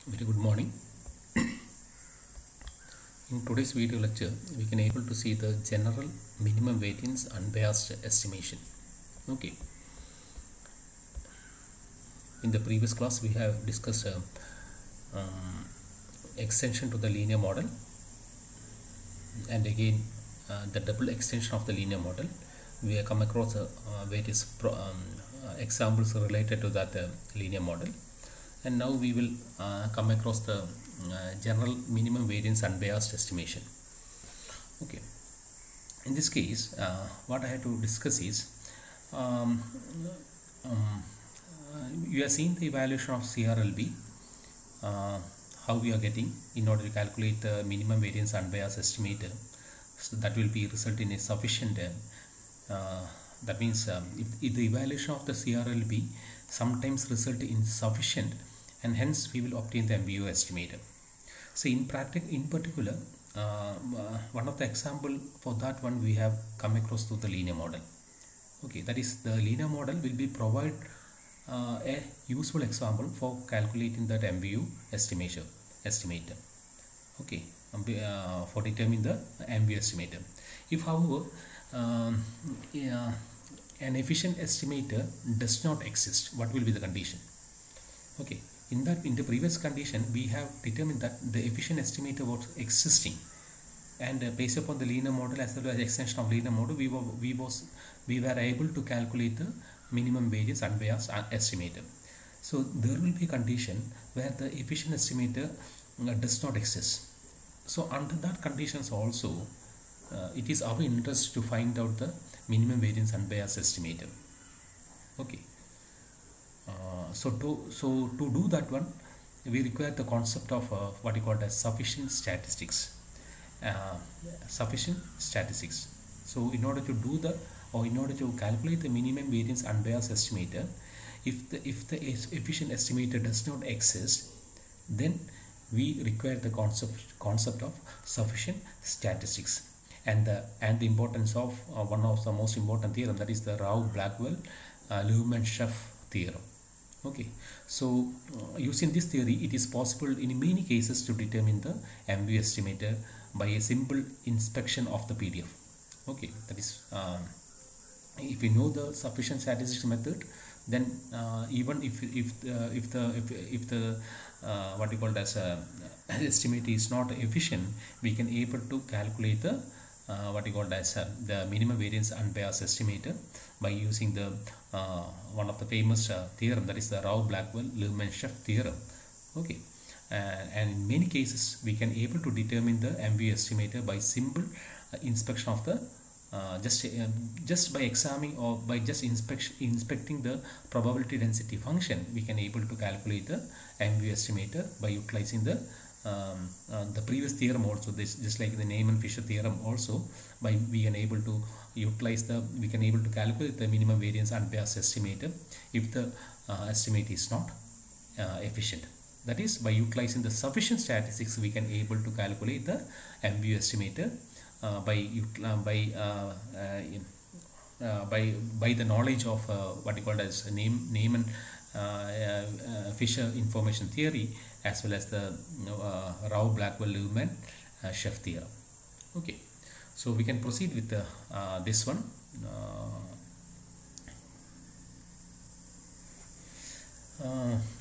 Very good morning. In today's video lecture, we can able to see the general minimum variance unbiased estimation. Okay. In the previous class, we have discussed extension to the linear model, and again the double extension of the linear model. We have come across various examples related to that linear model, and now we will come across the general minimum variance unbiased estimation. Okay, in this case what I have to discuss is you have seen the evaluation of CRLB, how we are getting in order to calculate the minimum variance unbiased estimator. So that will be result in a sufficient that means if the evaluation of the CRLB sometimes result in sufficient, and hence we will obtain the MVO estimator. So in particular, one of the example for that one we have come across to the linear model. Okay, that is the linear model will be provide a useful example for calculating that MVO estimator. Okay, for determining the MVO estimator. If however an efficient estimator does not exist, what will be the condition? Okay, in the previous condition we have determined that the efficient estimator was existing, and based upon the linear model as well as extension of linear model, we were able to calculate the minimum variance unbiased estimator. So there will be a condition where the efficient estimator does not exist. So under that conditions also it is our interest to find out the minimum variance unbiased estimator. Okay. So to do that one, we require the concept of what you call as sufficient statistics. So in order to do in order to calculate the minimum variance unbiased estimator, if the efficient estimator does not exist, then we require the concept of sufficient statistics, and the importance of one of the most important theorem, that is the Rao-Blackwell-Lehman-Sheff theorem. Okay, so using this theory, it is possible in many cases to determine the MVO estimator by a simple inspection of the PDF. Okay, that is if we know the sufficient statistics method, then even if the what you call as estimate is not efficient, we can able to calculate the what you call as the minimum variance unbiased estimator by using the one of the famous theorem, that is the Rao-Blackwell-Lehman-Sheff theorem. Okay, and in many cases we can able to determine the MVO estimator by simple inspection of the just by examining or by just inspecting the probability density function, we can able to calculate the MVO estimator by utilizing the previous theorem also. This just like the Neyman-Fisher theorem also, by we can able to utilize we can able to calculate the minimum variance unbiased estimator if the estimate is not efficient. That is, by utilizing the sufficient statistics, we can able to calculate the MVO estimator by the knowledge of what you call as Neyman Fisher information theory, as well as the Rao-Blackwell-Lehman-Sheff theorem. Okay, so we can proceed with this one.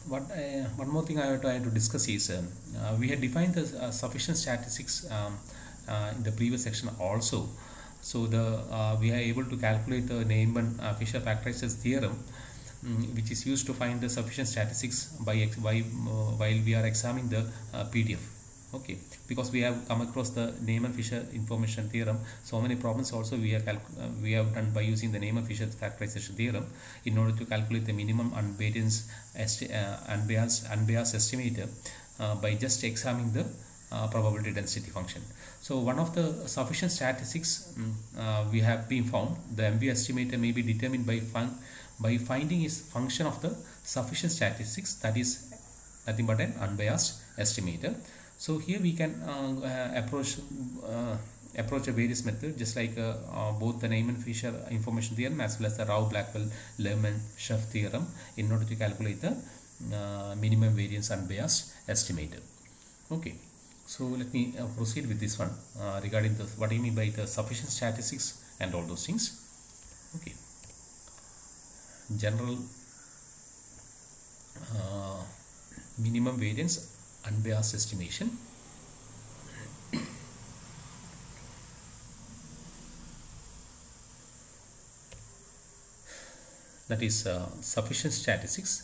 One more thing I have to discuss is we had defined the sufficient statistics in the previous section also. So we are able to calculate the Neyman-Fisher factorization theorem, which is used to find the sufficient statistics while we are examining the PDF. Okay, because we have come across the Neyman-Fisher information theorem, so many problems also we have done by using the Neyman-Fisher factorization theorem in order to calculate the minimum unbiased estimator by just examining the probability density function. So one of the sufficient statistics we have been found, the MVO estimator may be determined by finding its function of the sufficient statistics, that is nothing but an unbiased estimator. So here we can approach a various method, just like both the Neyman-Fisher information theorem as well as the Rao-Blackwell-Lehman-Sheff theorem, in order to calculate the minimum variance unbiased estimator. Okay, so let me proceed with this one regarding the what do you mean by the sufficient statistics and all those things. Okay, general minimum variance unbiased estimation. That is sufficient statistics,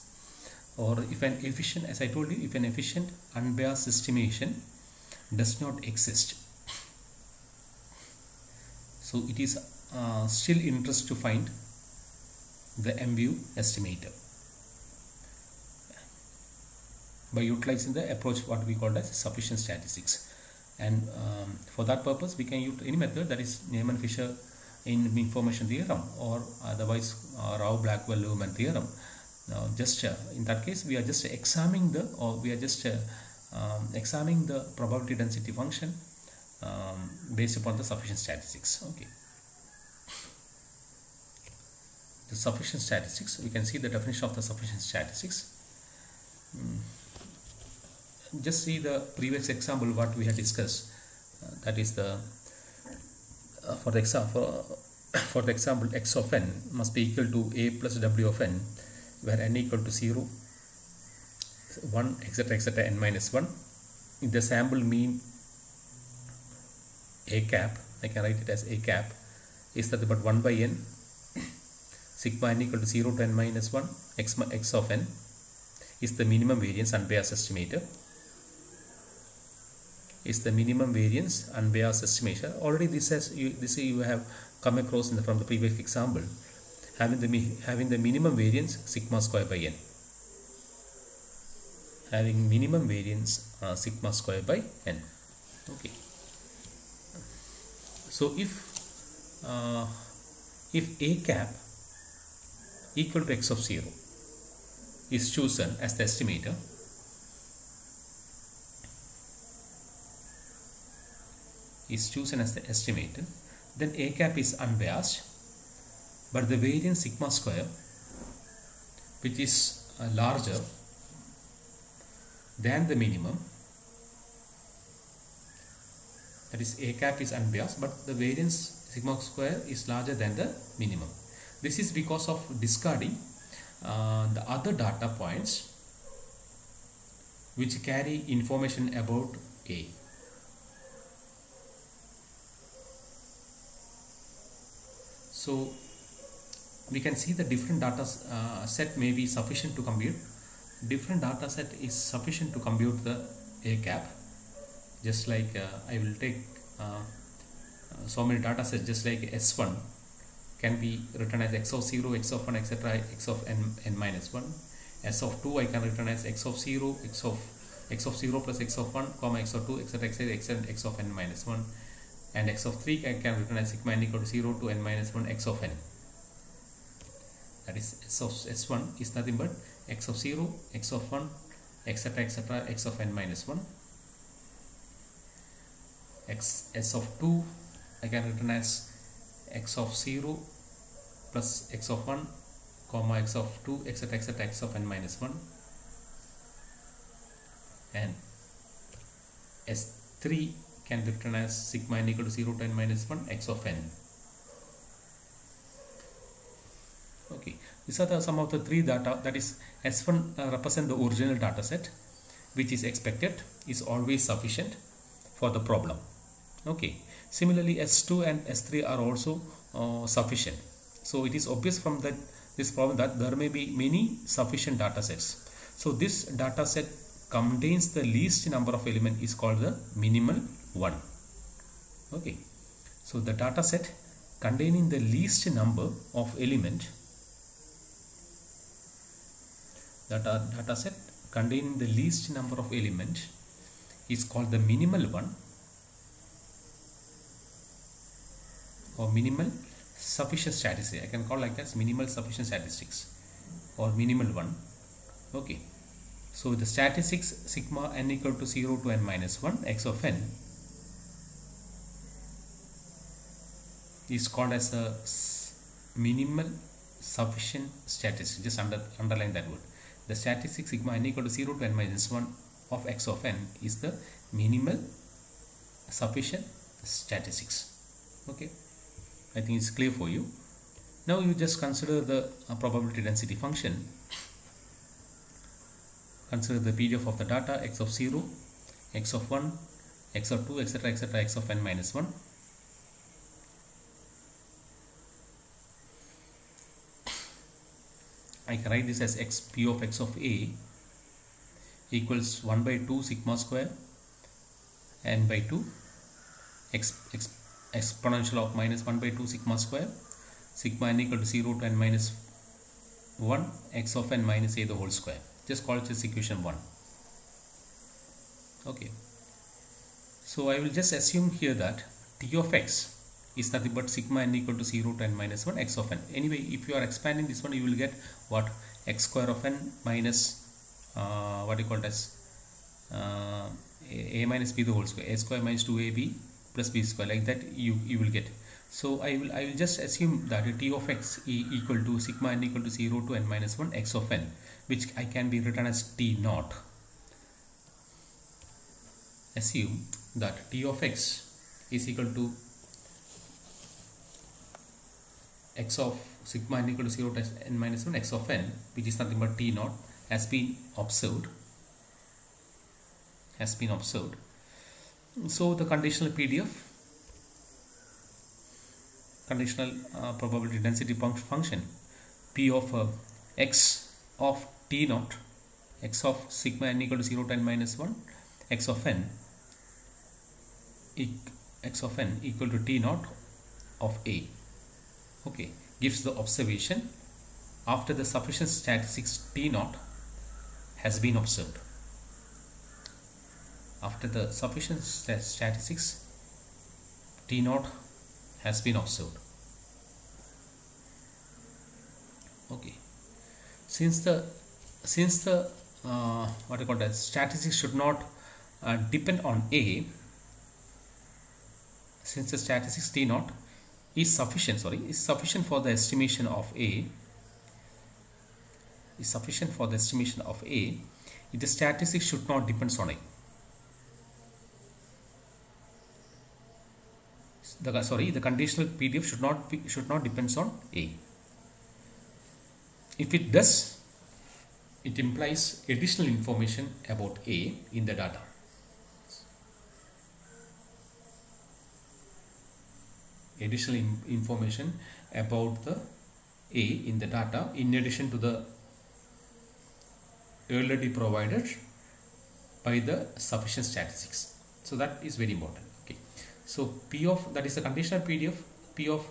or if an efficient, as I told you, if an efficient unbiased estimation does not exist, so it is still interest to find the MVU estimator by utilizing the approach what we call as sufficient statistics. And for that purpose we can use any method, that is Neyman-Fisher information theorem, or otherwise Rao-Blackwell-Lehman theorem. Just in that case we are just examining the probability density function based upon the sufficient statistics. Okay, the sufficient statistics, we can see the definition of the sufficient statistics. Just see the previous example what we had discussed, that is the for the example x of n must be equal to a plus w of n, where n equal to 0, 1, etc., n minus 1. In the sample mean a cap, I can write it as a cap, is that about 1 by n, sigma n equal to 0 to n minus 1, x of n is the minimum variance unbiased estimator. Is the minimum variance unbiased estimation. Already this you have come across from the previous example, having the minimum variance sigma square by n. Having minimum variance sigma square by n. Okay. So if a cap equal to x of 0 is chosen as the estimator, then a cap is unbiased, but the variance sigma square, which is larger than the minimum, that is a cap is unbiased but the variance sigma square is larger than the minimum. This is because of discarding the other data points which carry information about A. So we can see the different data set may be sufficient to compute. Different data set is sufficient to compute the A cap. Just like I will take so many data sets, just like S1 can be written as x of 0, x of 1, etc., x of n minus 1. S of 2 I can written as x of 0, x of 0 plus x of 1, comma x of 2, etc., x of n minus 1. And x of 3 I can written as sigma n equal to 0 to n minus 1 x of n. That is S of S1 is nothing but x of 0, x of 1, etc., x of n minus 1. S of 2 I can written as x of 0 plus x of 1, comma x of 2, etc., x of n minus 1. And S3 can be written as sigma n equal to 0 to n minus 1 x of n. Okay, these are some of the three data, that is S1 represent the original data set which is expected, is always sufficient for the problem. Okay, similarly S2 and S3 are also sufficient. So it is obvious from this problem that there may be many sufficient data sets. So this data set contains the least number of elements is called the minimal one. Okay, so the data set containing the least number of element, data set containing the least number of element is called the minimal one, or minimal sufficient statistics. I can call like that, minimal sufficient statistics or minimal one. Okay, so the statistics sigma n equal to 0 to n minus 1 x of n is called as a minimal sufficient statistics. Just underline that word, the statistic sigma n equal to 0 to n minus 1 of x of n is the minimal sufficient statistics. Okay, I think it's clear for you. Now you just consider the probability density function. Consider the PDF of the data x of 0, x of 1, x of 2, etc., etc., x of n minus 1. I can write this as x p of x of a equals 1 by 2 sigma square n by 2 exponential of minus 1 by 2 sigma square sigma n equal to 0 to n minus 1 x of n minus a the whole square. Just call it as equation 1. Okay, so I will just assume here that t of x is nothing but sigma n equal to 0 to n minus 1 x of n. Anyway, if you are expanding this one, you will get what? X square of n minus what you call it as a minus b the whole square, a square minus 2ab plus b square, like that you will get. So I will just assume that t of x equal to sigma n equal to 0 to n minus 1 x of n, which I can be written as t naught. Assume that t of x is equal to x of sigma n equal to 0 to n minus 1 x of n, which is nothing but t naught, has been observed. So the conditional PDF, conditional probability density function p of x of t naught, x of sigma n equal to 0 to n minus 1 x of n equal to t naught of a. Okay, gives the observation after the sufficient statistics t naught has been observed. After the sufficient statistics t naught has been observed. Okay, since the what I call that statistics should not depend on a, since the statistics t naught is sufficient for the estimation of a, the statistics should not depend on a. The conditional PDF should not depend on a. If it does, it implies additional information about a in the data. Additional information about the a in the data, in addition to the already provided by the sufficient statistics. So that is very important. Okay, so p of, that is the conditional PDF, p of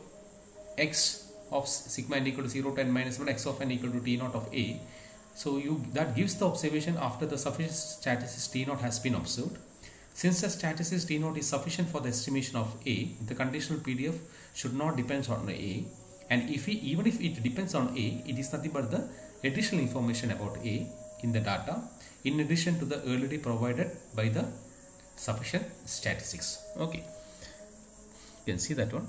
x of sigma n equal to 0 to n minus 1 x of n equal to t naught of a. So that gives the observation after the sufficient statistics t naught has been observed. Since the statistics t naught is sufficient for the estimation of a, the conditional PDF should not depend on a, and even if it depends on a, it is nothing but the additional information about a in the data, in addition to the already provided by the sufficient statistics. Okay, you can see that one.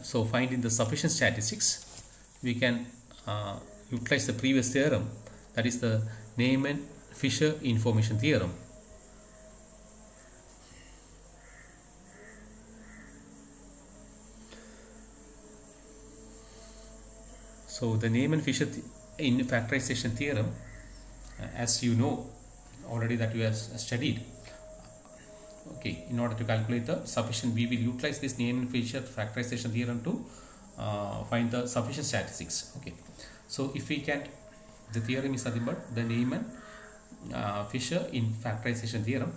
So finding the sufficient statistics, we can utilize the previous theorem, that is the Neyman-Fisher information theorem. So the Neyman-Fisher factorization theorem, as you know already that you have studied. Okay, in order to calculate the sufficient, we will utilize this Neyman-Fisher factorization theorem to find the sufficient statistics. Okay, so if we can, the theorem is nothing but the Neyman-Fisher in factorization theorem.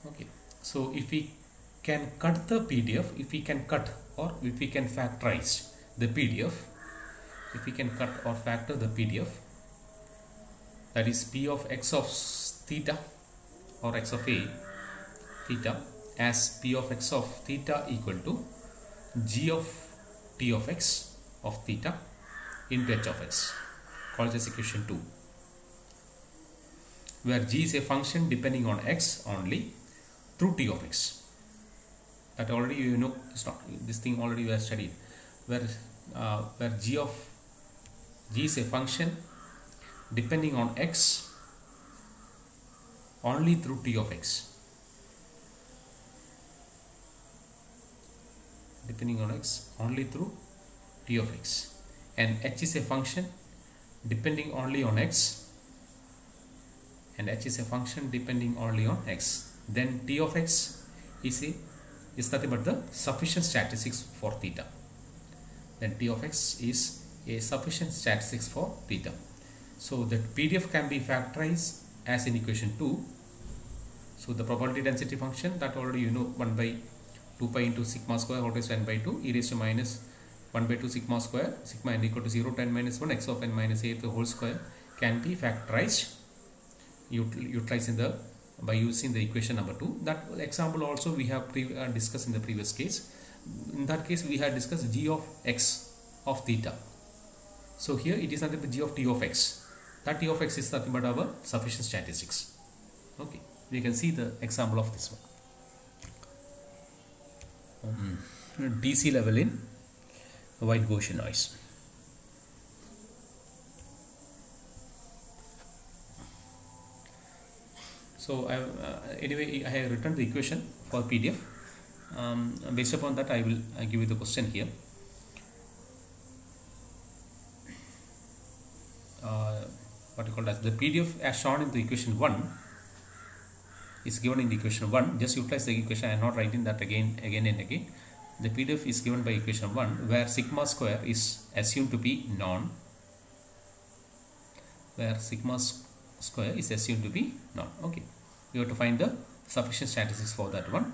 Okay, so if we can cut the PDF, if we can cut or if we can factorize the PDF, if we can cut or factor the PDF, that is p of x of theta or x of a theta as p of x of theta equal to g of t of x of theta into h of x, called as equation 2, where g is a function depending on x only through t of x. that already you know. It's not this thing already we have studied, where g is a function depending on x only through t of x. Depending on x only through t of x, and h is a function depending only on x, and h is a function depending only on x. Then t of x is nothing but the sufficient statistics for theta. Then t of x is a sufficient statistics for theta. So the PDF can be factorized as in equation 2. So the probability density function, that already you know, 1 by 2 pi into sigma square whole raised to n by 2 e raised to minus 1 by 2 sigma square sigma n equal to 0 to n minus 1 x of n minus a the whole square can be factorized utilizing the by using the equation number 2. That example also we have discussed in the previous case. In that case we had discussed g of x of theta. So here it is nothing but g of t of x. That t of x is nothing but our sufficient statistics. Okay, we can see the example of this one. DC level in white Gaussian noise. So anyway, I have written the equation for PDF. Based upon that, I will give you the question here. What you call as the PDF as shown in the equation 1 is given in the equation 1. Just utilize the equation. I am not writing that again and again. The PDF is given by equation 1, where sigma square is assumed to be non. Where sigma square is assumed to be non. Okay, we have to find the sufficient statistics for that one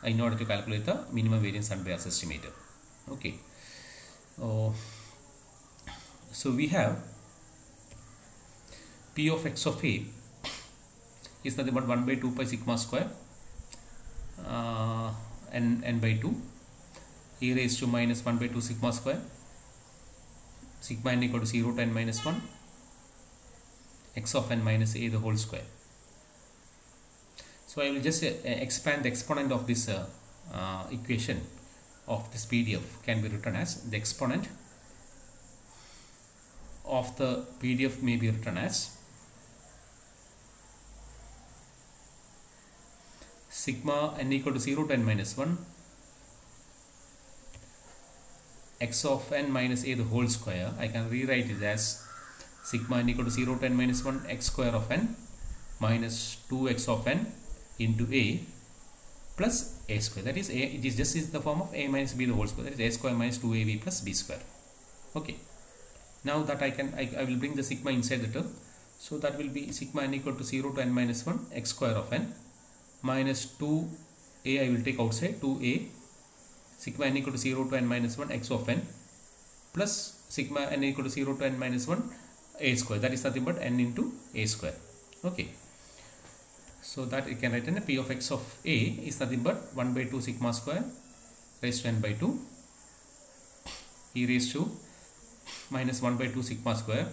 in order to calculate the minimum variance unbiased estimator. Okay, so we have p of x of a is nothing but 1 by 2 pi sigma square n by 2 e raised to minus 1 by 2 sigma square sigma n equal to 0 to n minus 1 x of n minus a the whole square. So I will just expand the exponent of this equation of this PDF can be written as the exponent of the PDF may be written as sigma n equal to 0 to n minus 1 x of n minus a the whole square. I can rewrite it as sigma n equal to 0 to n minus 1 x square of n minus 2x of n into a plus a square. That is a, it is just is the form of a minus b the whole square. That is a square minus 2ab plus b square. Okay. Now that I will bring the sigma inside the term. So that will be sigma n equal to 0 to n minus 1 x square of n minus 2a I will take outside 2a sigma n equal to 0 to n minus 1 x of n plus sigma n equal to 0 to n minus 1 a square. That is nothing but n into a square. Okay. So that you can write in a p of x of a is nothing but 1 by 2 sigma square raised to n by 2 e raised to minus 1 by 2 sigma square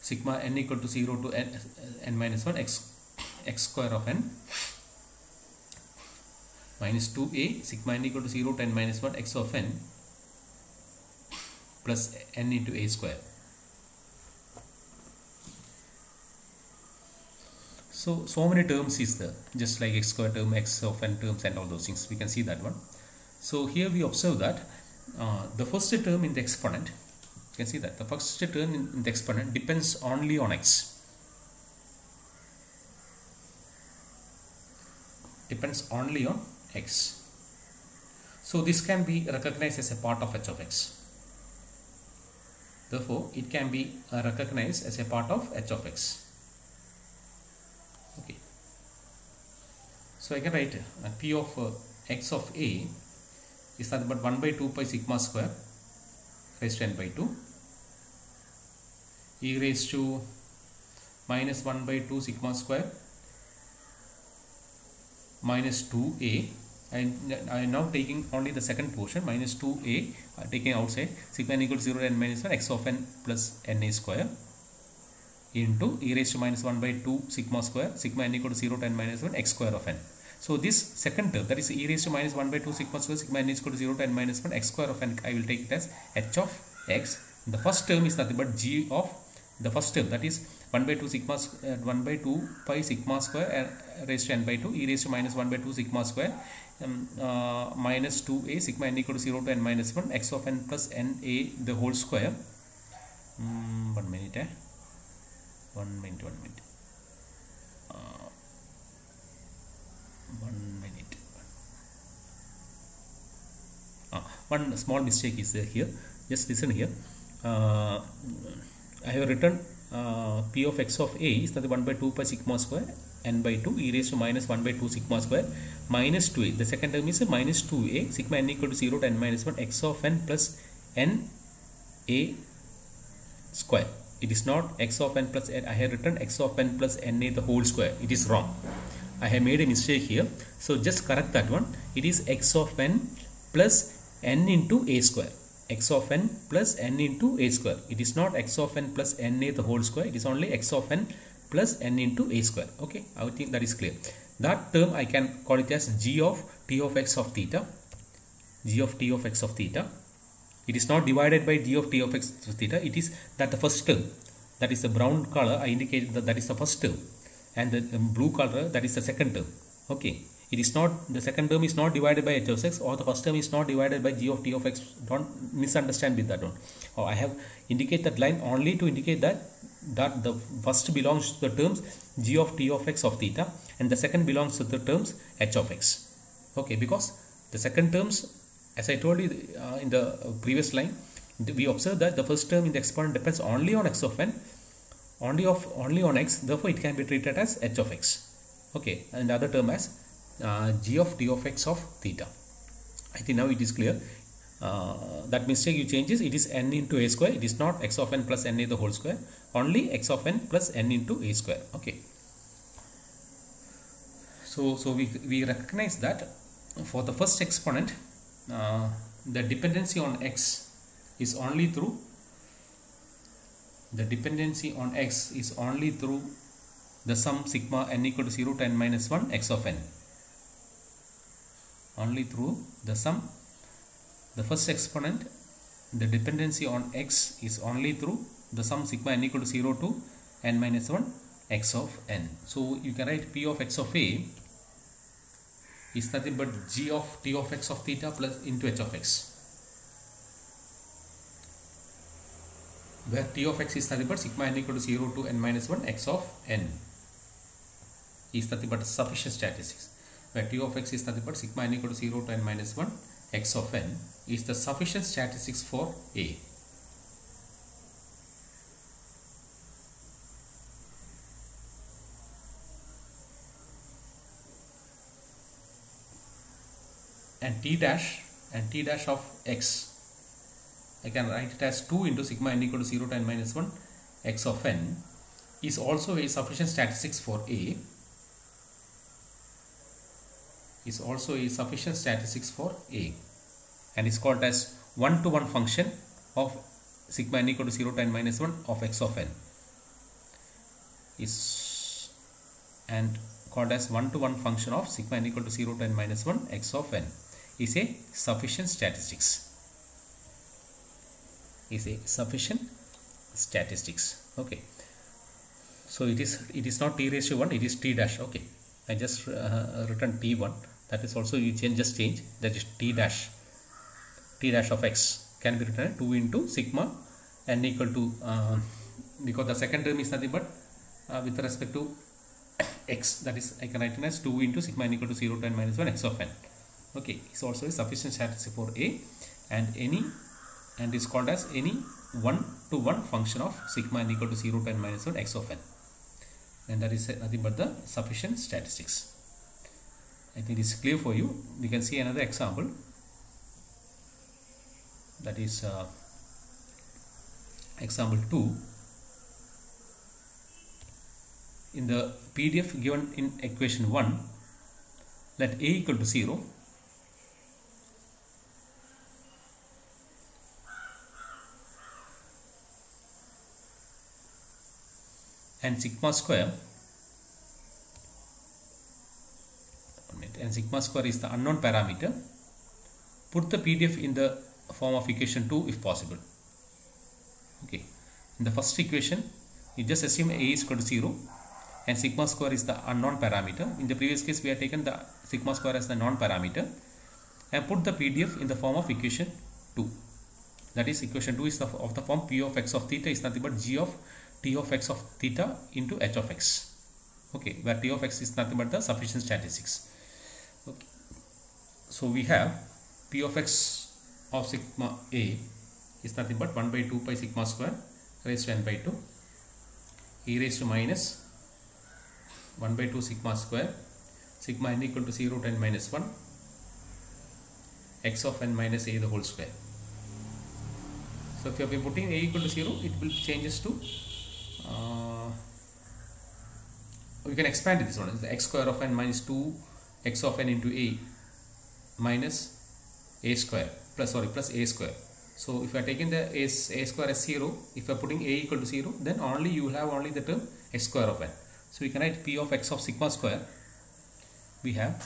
sigma n equal to 0 to n minus 1 x square of n minus 2a sigma n equal to 0 to n minus 1 x of n plus n into a square. So many terms is there, just like x square term, x of n terms and all those things. We can see that one. So here we observe that the first term in the exponent, you can see that the first term in the exponent depends only on x. Depends only on x. So this can be recognized as a part of h of x. Therefore, it can be recognized as a part of h of x. Okay. So I can write p of x of a is nothing but 1 by 2 pi sigma square raised to n by 2 e raised to minus 1 by 2 sigma square minus 2a. I am now taking only the second portion minus 2a taking outside sigma n equal to 0 to n minus 1 x of n plus na square into e raised to minus 1 by 2 sigma square sigma n equal to 0 to n minus 1 x square of n. So this second term, that is e raised to minus 1 by 2 sigma square sigma n is equal to 0 to n minus 1 x square of n, I will take it as h of x. The first term is nothing but g of the first term, that is 1 by 2 sigma 1 by 2 pi sigma square raised to n by 2 e raised to minus 1 by 2 sigma square minus 2a sigma n equal to 0 to n minus 1 x of n plus n a the whole square. 1 minute. 1 minute. 1 minute. One small mistake is there here. Just listen here. I have written p of x of a is nothing 1 by 2 pi sigma square n by 2 e raised to minus 1 by 2 sigma square minus 2a. The second term is a minus 2a sigma n equal to 0 to n minus 1 x of n plus n a square. It is not x of n plus n. I have written x of n plus n a the whole square. It is wrong. I have made a mistake here. So just correct that one. It is x of n plus n into a square. X of n plus n into a square. It is not x of n plus n a the whole square. It is only x of n plus n into a square. Okay, I think that is clear. That term I can call it as g of t of x of theta. G of t of x of theta. It is not divided by g of t of x of theta. It is that the first term, that is the brown color, I indicated that is the first term, and the blue color, that is the second term. Okay, it is not, the second term is not divided by h of x, or the first term is not divided by g of t of x. Don't misunderstand with that one. Or I have indicated that line only to indicate that the first belongs to the terms g of t of x of theta, and the second belongs to the terms h of x. Okay, because the second terms, as I told you in the previous line, we observe that the first term in the exponent depends only on x of n, only on x, therefore it can be treated as h of x. Okay, and the other term as g of t of x of theta. I think now it is clear. That mistake you changes, it is n into a square. It is not x of n plus n a the whole square, only x of n plus n into a square. Okay, so we recognize that for the first exponent, the dependency on x is only through the sum sigma n equal to 0 to n minus 1 x of n. Only through the sum, the first exponent, the dependency on x is only through the sum sigma n equal to 0 to n minus 1 x of n. So you can write p of x of a is nothing but g of t of x of theta plus into h of x, where t of x is nothing but sigma n equal to 0 to n minus 1 x of n is nothing but sufficient statistics, where t of x is nothing but sigma n equal to 0 to n minus 1 x of n is the sufficient statistics for A. And t dash of x, I can write it as 2 into sigma n equal to 0 to n minus 1 x of n is also a sufficient statistics for A. Is also a sufficient statistics for A, and is called as one-to-one function of sigma n equal to 0 to n minus 1 of x of n, is and called as one-to-one function of sigma n equal to 0 to n minus 1 x of n is a sufficient statistics. Okay, so it is not t raised to 1, it is t dash. Okay, I just written t1. That is also, you just change, that is t dash of x can be written 2 into sigma n equal to because the second term is nothing but with respect to x, that is I can write it as 2 into sigma n equal to 0 to n minus 1 x of n. Okay, it's also a sufficient statistic for A, and is called as any one-to-one function of sigma n equal to 0 to n minus 1 x of n, and that is nothing but the sufficient statistics. I think it is clear for you. We can see another example, that is example 2. In the PDF given in equation 1, let A equal to 0 and sigma square and sigma square is the unknown parameter. Put the PDF in the form of equation 2 if possible. Okay, in the first equation you just assume A is equal to 0 and sigma square is the unknown parameter. In the previous case we have taken the sigma square as the known parameter, and put the PDF in the form of equation 2. That is, equation 2 is of the form P of x of theta is nothing but G of T of x of theta into H of x. Okay, where T of x is nothing but the sufficient statistics. Okay, so we have P of x of sigma A is nothing but 1 by 2 pi sigma square raised to n by 2 e raised to minus 1 by 2 sigma square sigma n equal to 0 to n minus 1 x of n minus a the whole square. So if you have been putting a equal to 0, it will changes to we can expand this one. It's the x square of n minus 2 x of n into a minus a square plus a square. So if you are taking the a square as 0, if you are putting a equal to 0, then only you will have only the term x square of n. So we can write P of x of sigma square. We have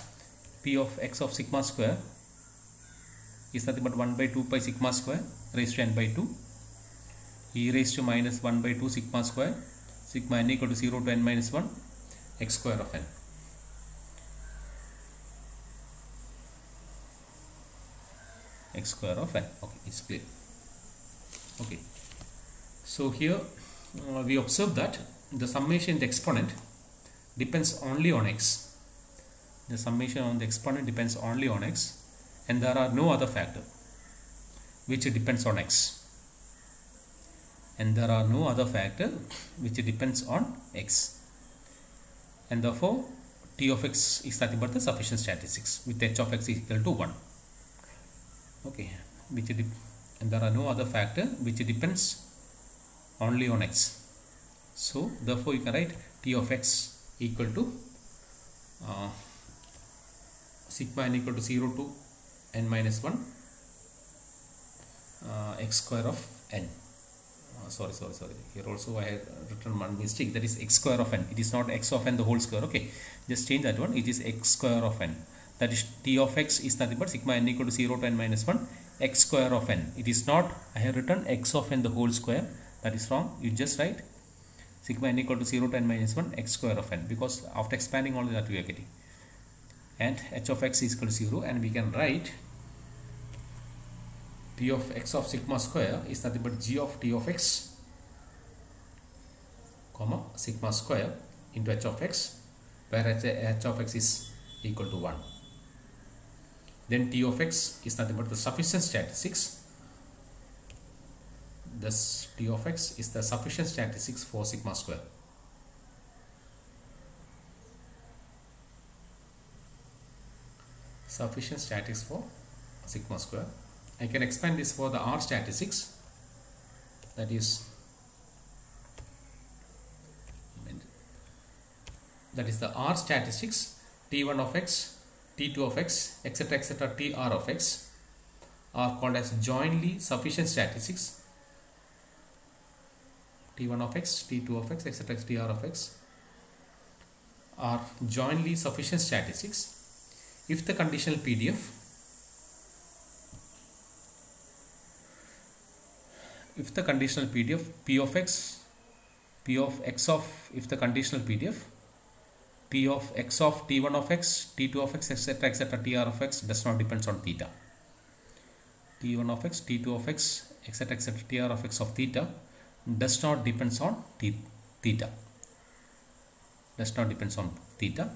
P of x of sigma square is nothing but 1 by 2 pi sigma square raised to n by 2 e raised to minus 1 by 2 sigma square sigma n equal to 0 to n minus 1 x square of n. X square of n. Okay, it's clear. Okay, so here we observe that the summation in the exponent depends only on x. The summation on the exponent depends only on x, and there are no other factor which depends on x. And there are no other factor which depends on x. And therefore, T of x is nothing but the sufficient statistics with H of x is equal to 1. Okay, and there are no other factor which depends only on x. So therefore you can write T of x equal to sigma n equal to 0 to n minus 1 x square of n. Sorry, here also I have written one mistake, that is x square of n. It is not x of n the whole square. Okay, just change that one. It is x square of n. That is, T of x is nothing but sigma n equal to 0 to n minus 1 x square of n. It is not, I have written x of n the whole square. That is wrong. You just write sigma n equal to 0 to n minus 1 x square of n, because after expanding only that we are getting. And h of x is equal to 0, and we can write P of x of sigma square is nothing but G of T of x comma sigma square into h of x, where h of x is equal to 1. Then T of x is nothing but the sufficient statistics. Thus T of x is the sufficient statistics for sigma square. Sufficient statistics for sigma square. I can expand this for the R statistics. That is the R statistics T1 of x, T2 of x, etc., etc., Tr of x are called as jointly sufficient statistics. T1 of x, T2 of x, etc., Tr of x are jointly sufficient statistics if the conditional PDF P of x of, if the conditional PDF P of x of T1 of x, T2 of x, etc., etc., Tr of x does not depends on theta. T1 of x, T2 of x, etc., etc., Tr of x of theta does not depends on theta. Does not depends on theta.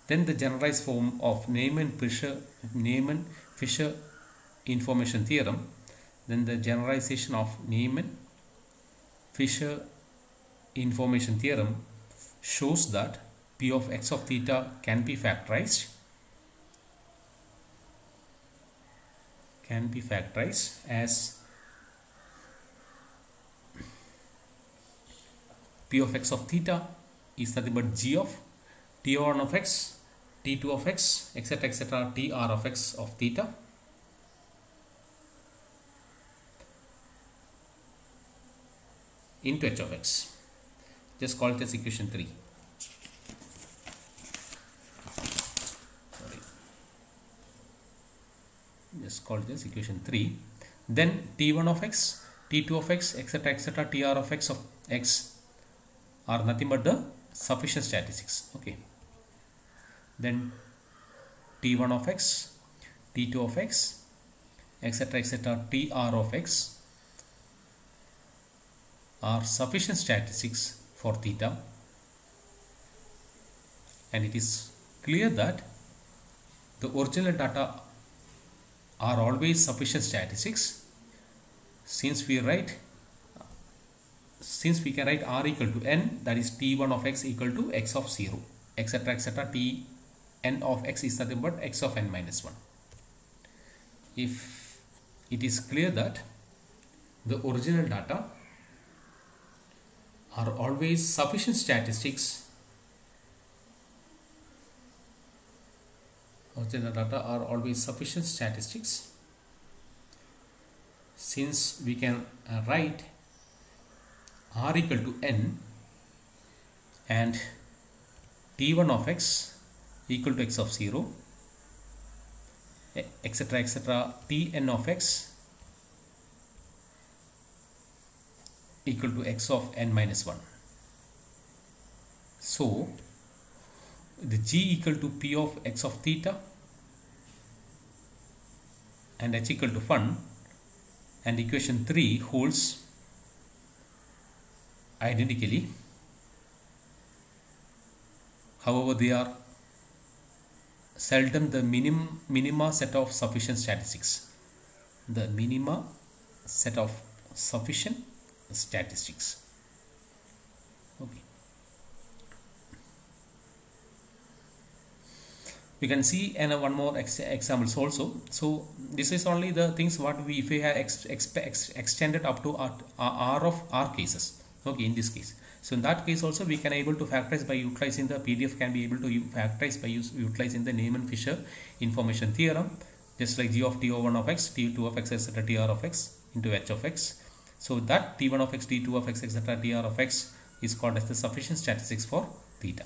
Then the generalized form of Neyman-Fisher information theorem. Then the generalization of Neyman-Fisher information theorem shows that P of x of theta can be factorized as P of x of theta is nothing but G of T1 of x, T2 of x, etc., etc., Tr of x of theta into h of x. Just call it as equation 3. just call this equation 3. Then T1 of x, T2 of x, etc., etc., Tr of x are nothing but the sufficient statistics. Okay. Then T1 of x, T2 of x, etc., etc., Tr of x are sufficient statistics for theta, and it is clear that the original data are always sufficient statistics since we can write r equal to n, that is T1 of x equal to x of 0, etc., etc., Tn of x is nothing but x of n minus 1. If it is clear that the original data are always sufficient statistics, since we can write r equal to n and T1 of x equal to x of 0, etc., etc., Tn of x equal to x of n minus 1. So the g equal to p of x of theta and h equal to 1, and equation 3 holds identically. However, they are seldom the minima set of sufficient statistics. The minima set of sufficient statistics. Okay. We can see one more examples also. So this is only the things what we, if we have extended up to r of r cases. Okay, in this case. So in that case also we can able to factorize by utilizing the PDF can be able to factorize by utilizing the Neyman-Fisher information theorem, just like g of T1 of x, T2 of x, etc., Tr of x into h of x. So that T1 of x, T2 of x, etc., Tr of x is called as the sufficient statistics for theta.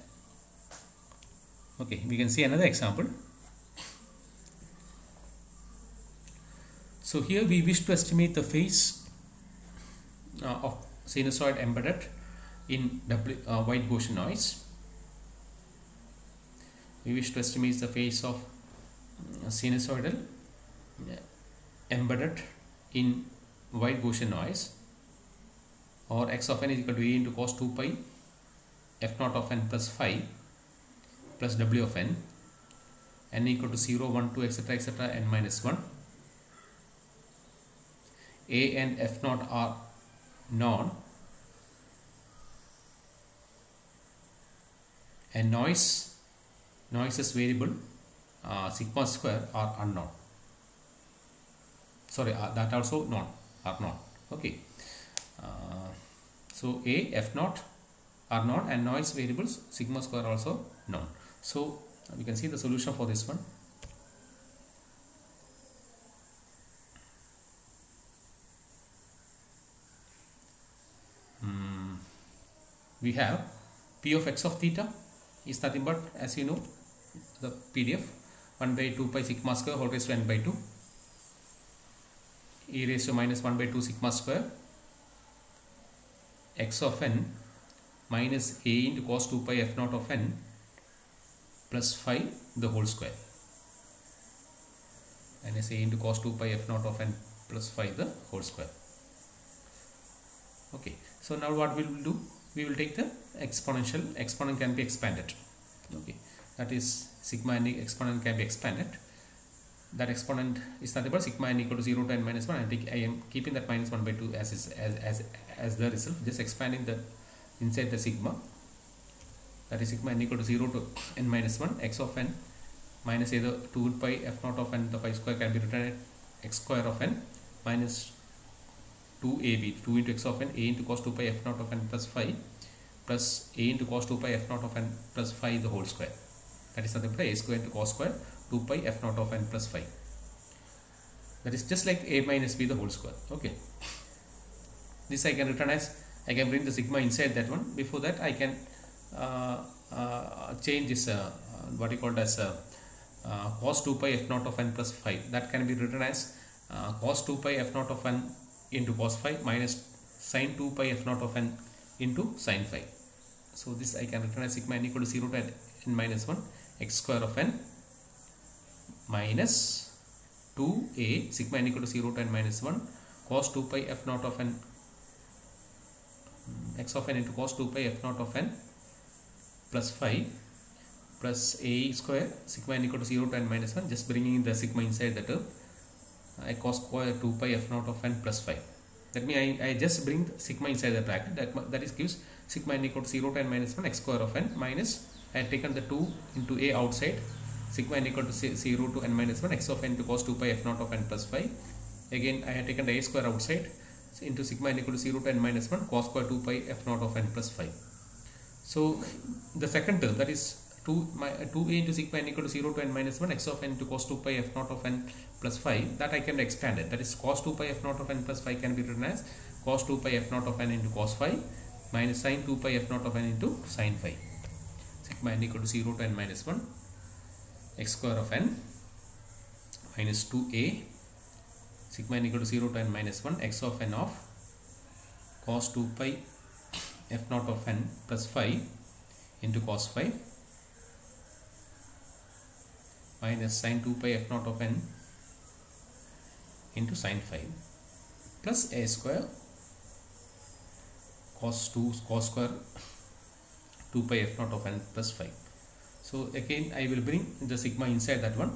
Okay, we can see another example. So here we wish to estimate the phase of sinusoid embedded in white Gaussian noise. We wish to estimate the phase of sinusoidal embedded in white Gaussian noise, or x of n is equal to a into cos 2 pi f naught of n plus phi plus w of n equal to 0, 1, 2, etc., etc., n minus 1. A and f naught are known, and noises variable sigma square are unknown. Sorry, that also known are known. Okay. So A, f naught are known, and noise variables sigma square also known. So we can see the solution for this one. We have p of x of theta is nothing but, as you know, the PDF 1 by 2 pi sigma square whole raised to n by 2 e raised to minus 1 by 2 sigma square x of n minus a into cos 2 pi f naught of n plus phi the whole square, minus a into cos 2 pi f naught of n plus phi the whole square. Okay, so now what we will do, we will take the exponent can be expanded. Okay, that is sigma n exponent can be expanded. That exponent is nothing but sigma n equal to 0 to n minus 1. I am keeping that minus 1 by 2 as the result, just expanding the inside the sigma, that is sigma n equal to 0 to n minus 1, x of n minus either 2 pi f naught of n the pi square can be written at x square of n minus 2ab, 2 into x of n, a into cos 2 pi f naught of n plus phi plus a into cos 2 pi f naught of n plus phi the whole square. That is nothing but a square into cos square 2 pi f naught of n plus phi. That is just like a minus b the whole square. Okay. This I can return as, I can bring the sigma inside that one. Before that I can change this what you call as cos 2 pi f naught of n plus phi. That can be written as cos 2 pi f naught of n into cos phi minus sin 2 pi f naught of n into sin phi. So this I can written as sigma n equal to 0 to n minus 1 x square of n minus 2a sigma n equal to 0 to n minus 1 cos 2 pi f naught of n x of n into cos 2 pi f naught of n plus phi plus a square sigma n equal to 0 to n minus 1, just bringing in the sigma inside the term, cos square 2 pi f naught of n plus phi. That means I just bring the sigma inside the bracket, that is gives sigma n equal to 0 to n minus 1 x square of n minus, I have taken the 2 into a outside, sigma n equal to 0 to n minus 1 x of n to cos 2 pi f naught of n plus phi. Again I have taken the a square outside into sigma n equal to 0 to n minus 1 cos square 2 pi f naught of n plus phi. So the second term, that is 2a into sigma n equal to 0 to n minus 1 x of n to cos 2 pi f naught of n plus phi, that I can expand it. That is cos 2 pi f naught of n plus phi can be written as cos 2 pi f naught of n into cos phi minus sin 2 pi f naught of n into sin phi. Sigma n equal to 0 to n minus 1 x square of n minus 2a sigma n equal to 0 to n minus 1 x of n of cos 2 pi f naught of n plus phi into cos phi minus sin 2 pi f naught of n into sin phi plus a square cos square 2 pi f naught of n plus phi. So again I will bring the sigma inside that one.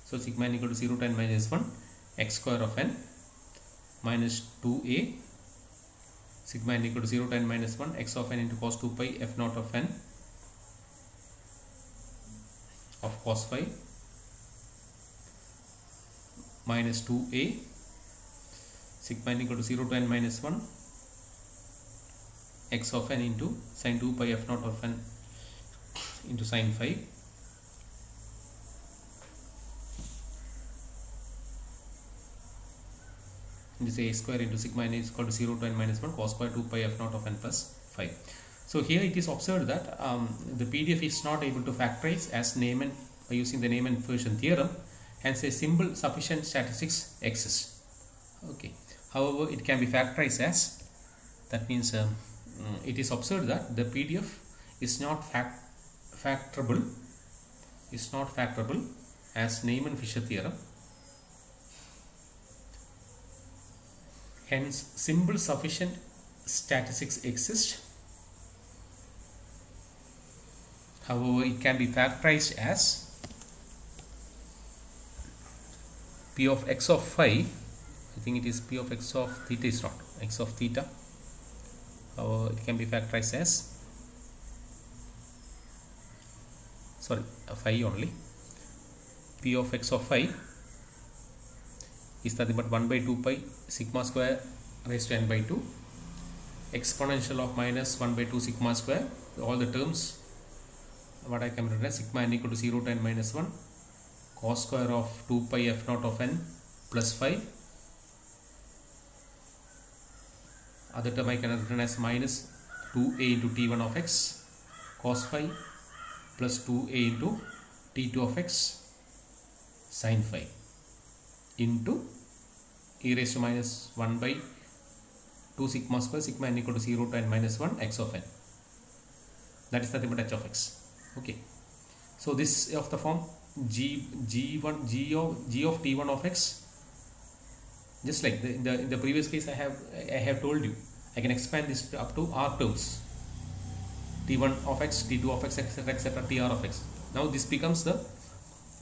So sigma n equal to 0 to n minus 1 x square of n minus 2a sigma n equal to 0 to n minus 1 x of n into cos 2 pi f naught of n of cos phi minus 2a sigma n equal to 0 to n minus 1 x of n into sin 2 pi f naught of n into sin phi this a square into sigma n is equal to 0 to n minus 1 cos square 2 pi f naught of n plus phi. So here it is observed that the PDF is not able to factorize as Neyman by using the Neyman Fersen theorem, hence a simple sufficient statistics exists. Okay. However, it can be factorized as, that means it is observed that the PDF is not factorable as Neyman-Fisher theorem. Hence, simple sufficient statistics exist. However, it can be factorized as p of x of phi. I think it is p of x of theta is not x of theta. However, it can be factorized as phi only. P of x of phi is nothing but 1 by 2 pi sigma square raised to n by 2 exponential of minus 1 by 2 sigma square, all the terms what I can write as sigma n equal to 0 to n minus 1 cos square of 2 pi f naught of n plus phi. Other term I can written as minus 2a into t1 of x cos phi plus 2a into t2 of x sin phi into e raised to minus 1 by 2 sigma square sigma n equal to 0 to n minus 1 x of n. That is nothing but h of x. Okay. So this of the form g of t1 of x, just like in the previous case I have told you, I can expand this up to r terms, t1 of x, t2 of x, etc., tr of x. Now this becomes the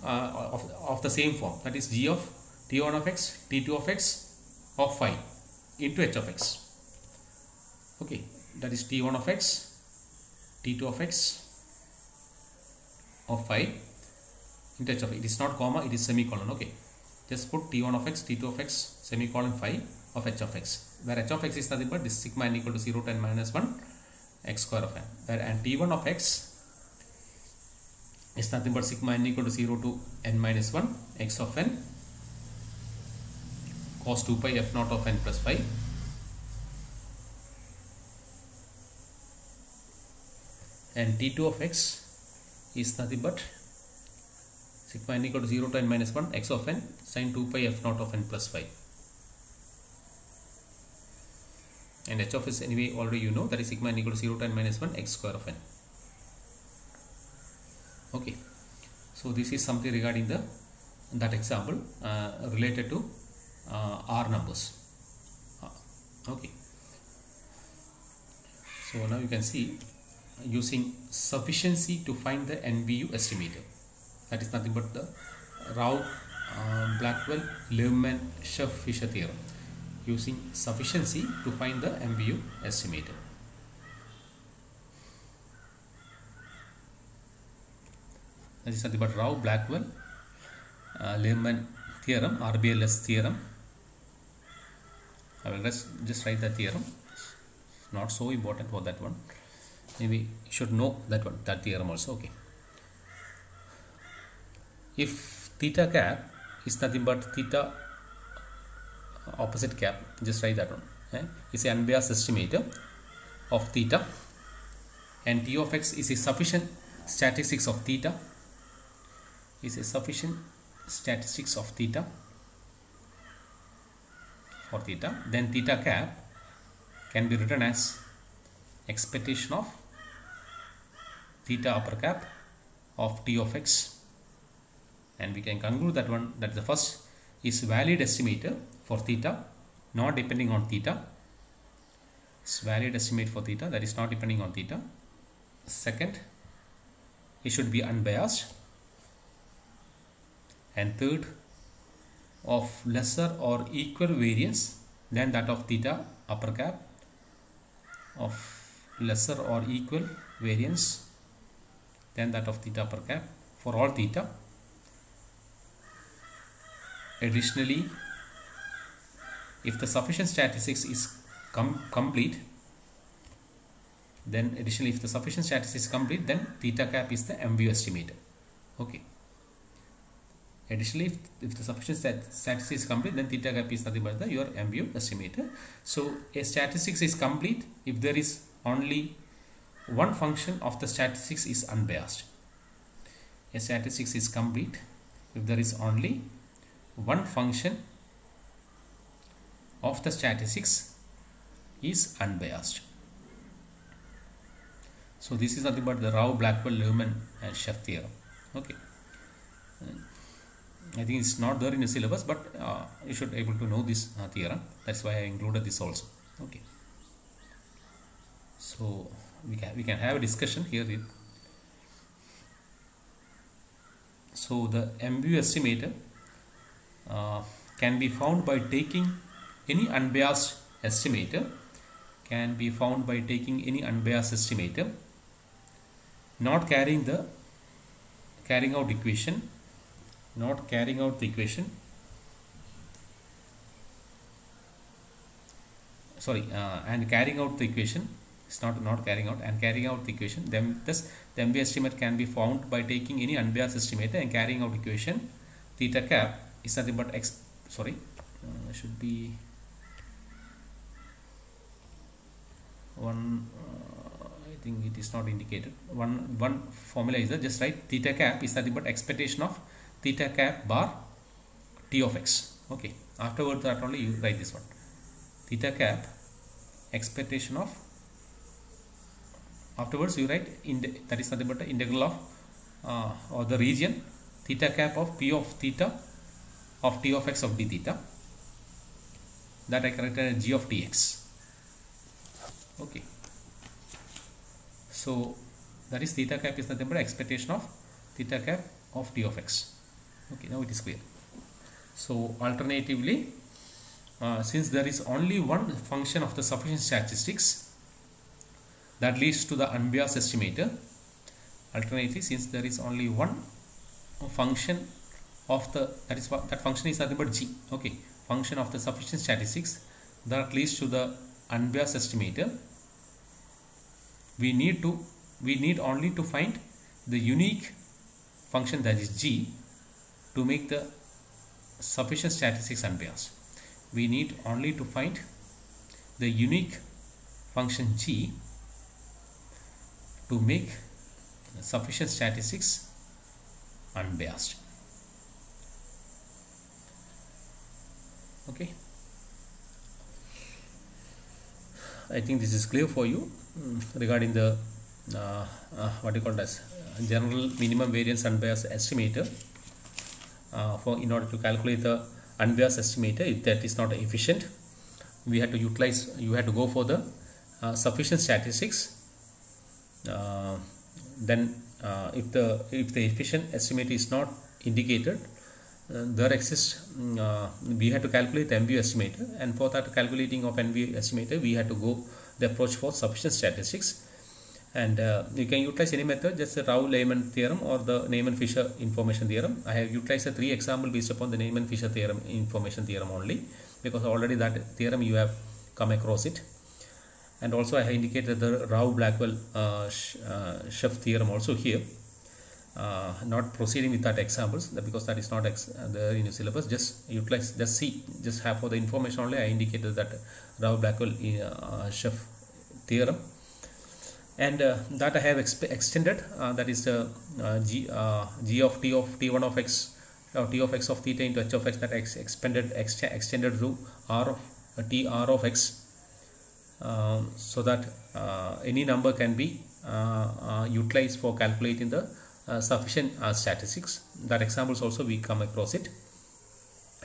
of the same form, that is g of t1 of x, t2 of x of phi into h of x. Okay, that is t1 of x, t2 of x of phi into h of x. It is not comma, it is semicolon. Okay, just put t1 of x, t2 of x, semicolon phi of h of x, where h of x is nothing but this sigma n equal to 0 to n minus 1 x square of n, where and t1 of x is nothing but sigma n equal to 0 to n minus 1 x of n cos 2 pi f naught of n plus phi and t2 of x is nothing but sigma n equal to 0 to n minus 1 x of n sin 2 pi f naught of n plus 5. And h of s anyway already you know, that is sigma n equal to 0 to n minus 1 x square of n. Okay, so this is something regarding that example related to R numbers. Okay, so now you can see using sufficiency to find the NBU estimator. That is nothing but the Rao, Blackwell, Liebman, Schiff, Fisher theorem. Using sufficiency to find the NBU estimator. That is nothing but Rao, Blackwell, Liebman theorem, RBLS theorem. I will just write the theorem. It's not so important for that one. Maybe you should know that one, that theorem also. Okay. If theta cap is nothing but theta opposite cap, just write that one. Is an unbiased estimator of theta, and T of x is a sufficient statistics of theta. Is a sufficient statistics of theta for theta. Then theta cap can be written as expectation of theta upper cap of T of x, and we can conclude that one, that the first is valid estimator for theta not depending on theta. It's valid estimate for theta that is not depending on theta. Second, it should be unbiased, and third, of lesser or equal variance than that of theta upper cap, of lesser or equal variance than that of theta upper cap for all theta. Additionally, if the sufficient statistics is complete, then then theta cap is the MBU estimator. Okay. Additionally, if the sufficient statistics is complete, then theta cap is nothing but your MBU estimator. So a statistics is complete if there is only one function of the statistics is unbiased. A statistics is complete if there is only one function of the statistics is unbiased. So this is nothing but the Rao, Blackwell, Liebman and Schiff theorem. Okay. I think it's not there in the syllabus, but you should be able to know this theorem. That's why I included this also. Okay. So we can have a discussion here. So the MBU estimator can be found by taking any unbiased estimator. Not carrying the equation. And carrying out the equation. It's not carrying out, and carrying out the equation. Then thus the MBU estimate can be found by taking any unbiased estimator and carrying out equation. Theta cap is nothing but should be one. I think it is not indicated. One formula is that just write theta cap is nothing but expectation of theta cap bar T of x. Okay. Afterwards, that only you write this one. Theta cap expectation of. Afterwards, you write that is nothing but the integral of or the region theta cap of P of theta of T of x of d theta. That I corrected as G of Tx. Okay. So that is theta cap is nothing but expectation of theta cap of T of x. Okay, now it is clear. So alternatively, since there is only one function of the sufficient statistics, that leads to the unbiased estimator. Alternatively, since there is only one function of the that function is nothing but G. Okay, function of the sufficient statistics that leads to the unbiased estimator. We need only to find the unique function, that is G, to make the sufficient statistics unbiased. We need only to find the unique function G to make sufficient statistics unbiased. Okay, I think this is clear for you regarding the what you call as general minimum variance unbiased estimator. For in order to calculate the unbiased estimator, if that is not efficient, we had to utilize, you had to go for the sufficient statistics. Then if the efficient estimate is not indicated, there exists, we had to calculate the MVU estimator, and for that calculating of MVU estimator we had to go the approach for sufficient statistics. And you can utilize any method, just the Rao-Lehman theorem or the Neyman-Fisher information theorem. I have utilized the 3 examples based upon the Neyman-Fisher theorem information theorem only, because already that theorem you have come across it. And also I have indicated the Rao-Blackwell-Sheff theorem also here. Not proceeding with that examples because that is not there in your syllabus. Just utilize, just see, just have for the information only. I indicated that Rao-Blackwell-Sheff theorem. And that I have extended, that is g of t of t1 of x or t of x of theta into h of x, that extended to r of t r of x, so that any number can be utilized for calculating the sufficient statistics. That examples also we come across it.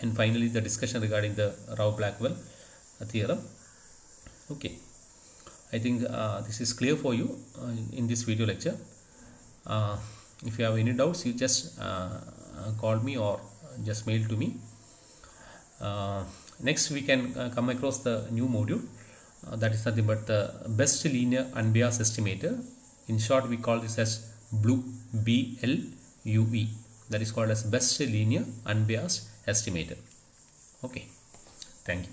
And finally the discussion regarding the Rao-Blackwell theorem. Okay, I think this is clear for you in this video lecture. If you have any doubts, you just call me or just mail to me. Next we can come across the new module, that is nothing but the best linear unbiased estimator. In short we call this as BLUE, BLUE, that is called as best linear unbiased estimator. Okay, thank you.